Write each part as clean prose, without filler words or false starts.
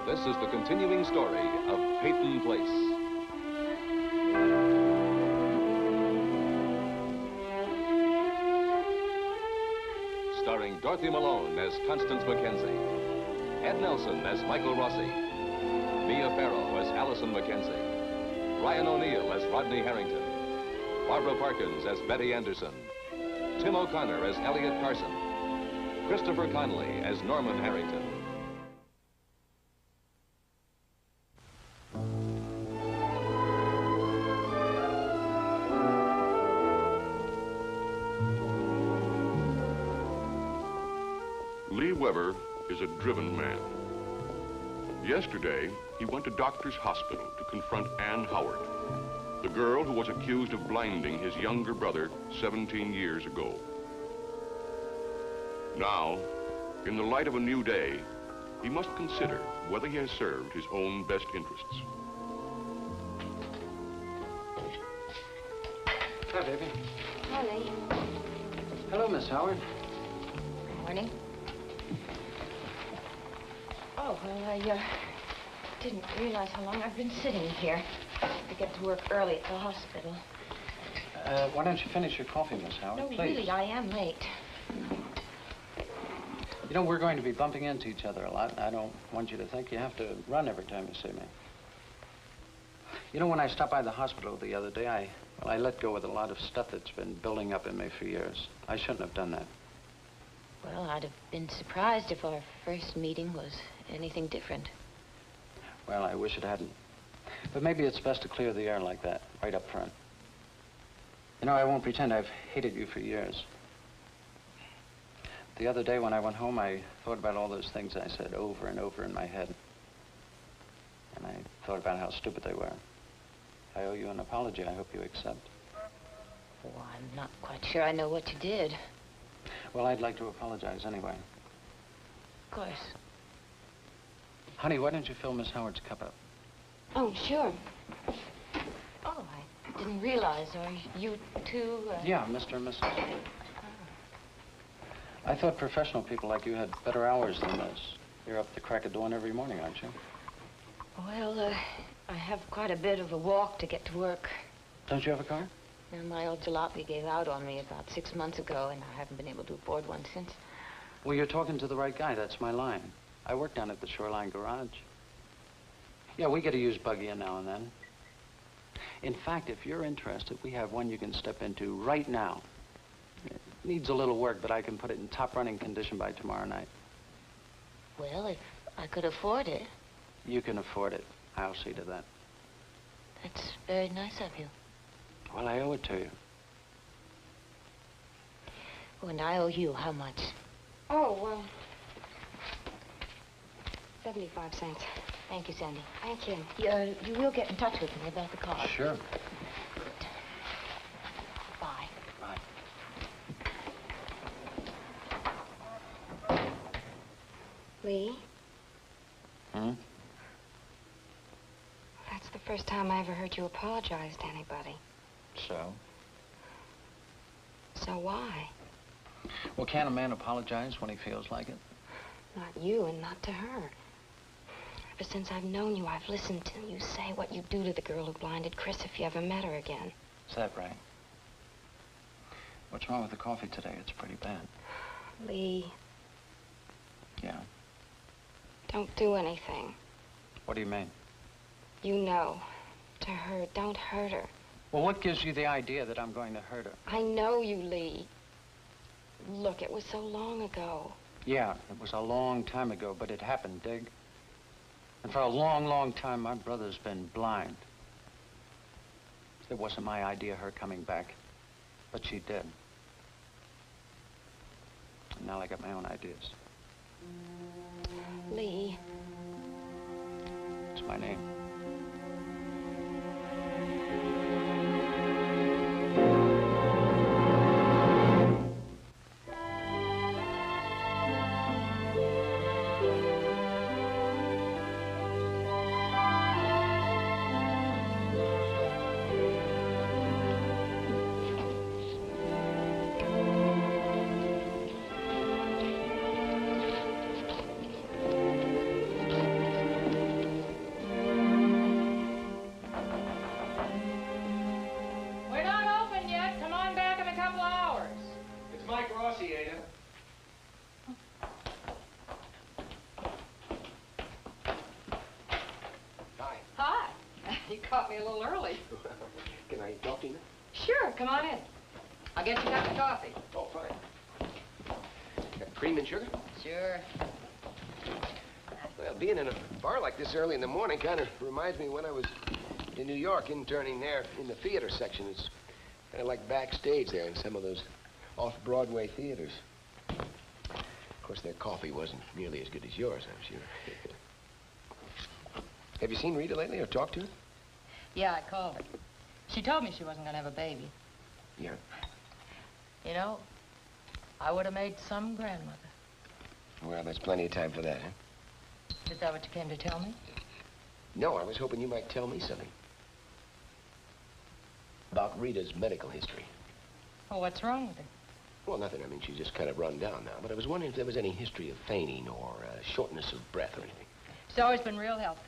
This is the continuing story of Peyton Place. Starring Dorothy Malone as Constance Mackenzie, Ed Nelson as Michael Rossi, Mia Farrow as Allison Mackenzie, Ryan O'Neill as Rodney Harrington, Barbara Parkins as Betty Anderson, Tim O'Connor as Elliot Carson, Christopher Conley as Norman Harrington. Lee Weber is a driven man. Yesterday, he went to Doctor's Hospital to confront Ann Howard, the girl who was accused of blinding his younger brother 17 years ago. Now, in the light of a new day, he must consider whether he has served his own best interests. Hi, baby. Hi, Lee. Hello, Miss Howard. Morning. Oh, well, I didn't realize how long I've been sitting here. I get to work early at the hospital. Why don't you finish your coffee, Miss Howard, No, please? really, I am late. You know, we're going to be bumping into each other a lot. I don't want you to think you have to run every time you see me. You know, when I stopped by the hospital the other day, I let go with a lot of stuff that's been building up in me for years. I shouldn't have done that. Well, I'd have been surprised if our first meeting was anything different. Well, I wish it hadn't. But maybe it's best to clear the air like that, right up front. You know, I won't pretend I've hated you for years. The other day when I went home, I thought about all those things I said over and over in my head. And I thought about how stupid they were. I owe you an apology. I hope you accept. Oh, I'm not quite sure I know what you did. Well, I'd like to apologize anyway. Of course. Honey, why don't you fill Miss Howard's cup up? Oh, sure. Oh, I didn't realize. Are you two? Yeah, Mr. and Mrs. I thought professional people like you had better hours than this. You're up the crack of dawn every morning, aren't you? Well, I have quite a bit of a walk to get to work. Don't you have a car? And my old jalopy gave out on me about 6 months ago, and I haven't been able to afford one since. Well, you're talking to the right guy. That's my line. I work down at the Shoreline Garage. Yeah, we get a used buggy in now and then. In fact, if you're interested, we have one you can step into right now. It needs a little work, but I can put it in top running condition by tomorrow night. Well, if I could afford it. You can afford it. I'll see to that. That's very nice of you. Well, I owe it to you. Oh, and I owe you how much? Oh, well, 75 cents. Thank you, Sandy. Thank you. You will get in touch with me about the car. Sure. Good. Bye. Bye. Lee? Hmm? That's the first time I ever heard you apologize to anybody. So? So why? Well, can't a man apologize when he feels like it? Not you and not to her. Ever since I've known you, I've listened to you say what you do to the girl who blinded Chris if you ever met her again. Is that right? What's wrong with the coffee today? It's pretty bad. Lee, Yeah. don't do anything. What do you mean? You know. To her, don't hurt her. Well, what gives you the idea that I'm going to hurt her? I know you, Lee. Look, it was so long ago. Yeah, it was a long time ago, but it happened, Dig. And for a long, long time, my brother's been blind. It wasn't my idea, her coming back, but she did. And now I got my own ideas. Lee. It's my name. me a little early. Can I talk to you? Sure, come on in. I'll get you a cup of coffee. Oh, fine. Got cream and sugar? Sure. Well, being in a bar like this early in the morning kind of reminds me when I was in New York interning there in the theater section. It's kind of like backstage there in some of those off-Broadway theaters. Of course, their coffee wasn't nearly as good as yours, I'm sure. Have you seen Rita lately or talked to her? Yeah, I called her. She told me she wasn't going to have a baby. Yeah. You know, I would have made some grandmother. Well, there's plenty of time for that, huh? Is that what you came to tell me? No, I was hoping you might tell me something. About Rita's medical history. Well, what's wrong with her? Well, nothing. I mean, she's just kind of run down now. But I was wondering if there was any history of fainting or shortness of breath or anything. She's always been real healthy.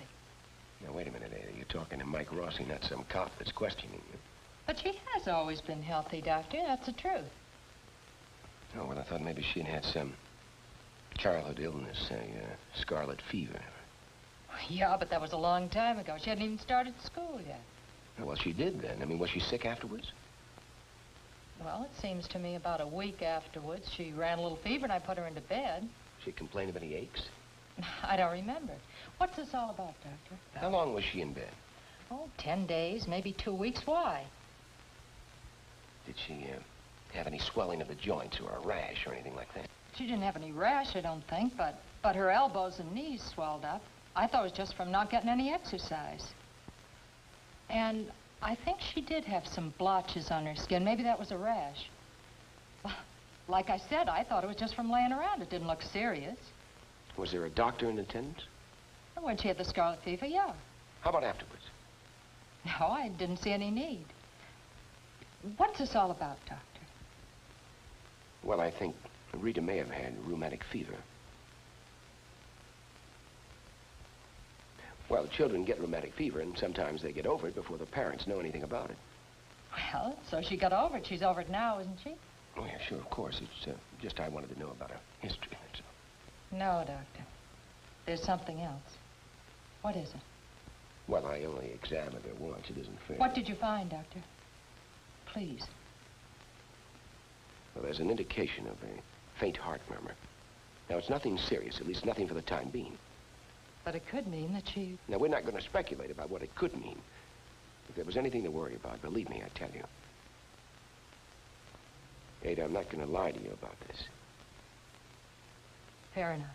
Now, wait a minute, Ada. You're talking to Mike Rossi, not some cop that's questioning you. But she has always been healthy, Doctor. That's the truth. Oh, well, I thought maybe she'd had some childhood illness, say, scarlet fever. Yeah, but that was a long time ago. She hadn't even started school yet. Oh, well, she did then. I mean, was she sick afterwards? Well, it seems to me about a week afterwards, she ran a little fever and I put her into bed. She complained of any aches? I don't remember. What's this all about, Doctor? How long was she in bed? Oh, 10 days, maybe 2 weeks. Why? Did she have any swelling of the joints or a rash or anything like that? She didn't have any rash, I don't think, but her elbows and knees swelled up. I thought it was just from not getting any exercise. And I think she did have some blotches on her skin. Maybe that was a rash. Well, like I said, I thought it was just from laying around. It didn't look serious. Was there a doctor in attendance? When she had the scarlet fever, yeah. How about afterwards? No, I didn't see any need. What's this all about, Doctor? Well, I think Rita may have had rheumatic fever. Well, children get rheumatic fever, and sometimes they get over it before the parents know anything about it. Well, so she got over it. She's over it now, isn't she? Oh, yeah, sure, of course. It's just I wanted to know about her history, that's all. No, Doctor. There's something else. What is it? Well, I only examined her once. It isn't fair. What did you find, Doctor? Please. Well, there's an indication of a faint heart murmur. Now, it's nothing serious, at least nothing for the time being. But it could mean that she... Now, we're not going to speculate about what it could mean. If there was anything to worry about, believe me, I tell you. Ada, I'm not going to lie to you about this. Fair enough.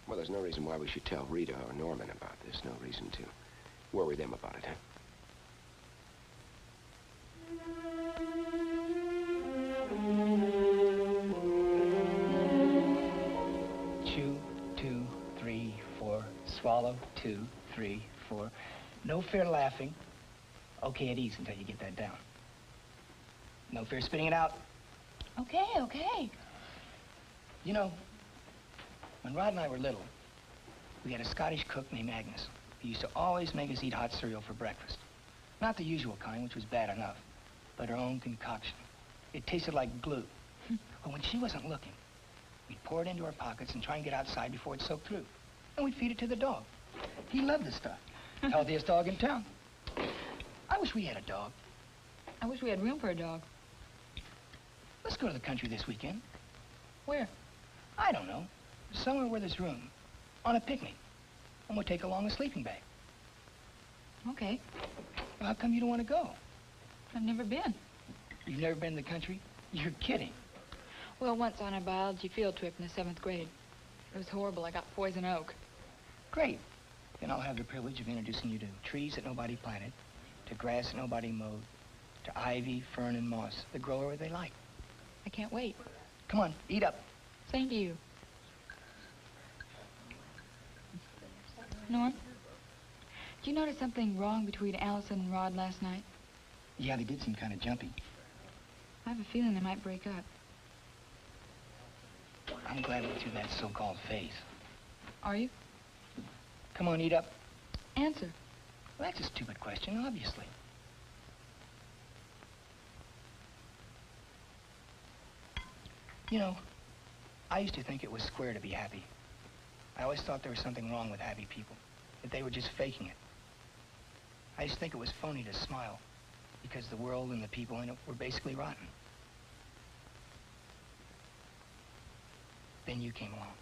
Well, there's no reason why we should tell Rita or Norman about this. No reason to worry them about it, huh? Chew, 2, 3, 4. Swallow, 2, 3, 4. No fear laughing. Okay at ease until you get that down. No fear spitting it out. Okay, okay. You know, when Rod and I were little, we had a Scottish cook named Agnes who used to always make us eat hot cereal for breakfast. Not the usual kind, which was bad enough, but her own concoction. It tasted like glue. But when she wasn't looking, we'd pour it into our pockets and try and get outside before it soaked through. And we'd feed it to the dog. He loved the stuff. Healthiest dog in town. I wish we had a dog. I wish we had room for a dog. Let's go to the country this weekend. Where? I don't know. Somewhere where there's room. On a picnic. And we'll take along a sleeping bag. Okay. Well, how come you don't want to go? I've never been. You've never been to the country? You're kidding. Well, once on a biology field trip in the 7th grade. It was horrible. I got poison oak. Great. Then I'll have the privilege of introducing you to trees that nobody planted, to grass that nobody mowed, to ivy, fern, and moss that grow where they like. I can't wait. Come on, eat up. Same to you. Norm, did you notice something wrong between Allison and Rod last night? Yeah, they did seem kind of jumpy. I have a feeling they might break up. I'm glad we're through that so-called phase. Are you? Come on, eat up. Answer. Well, that's a stupid question, obviously. You know, I used to think it was square to be happy. I always thought there was something wrong with happy people, that they were just faking it. I just think it was phony to smile because the world and the people in it were basically rotten. Then you came along.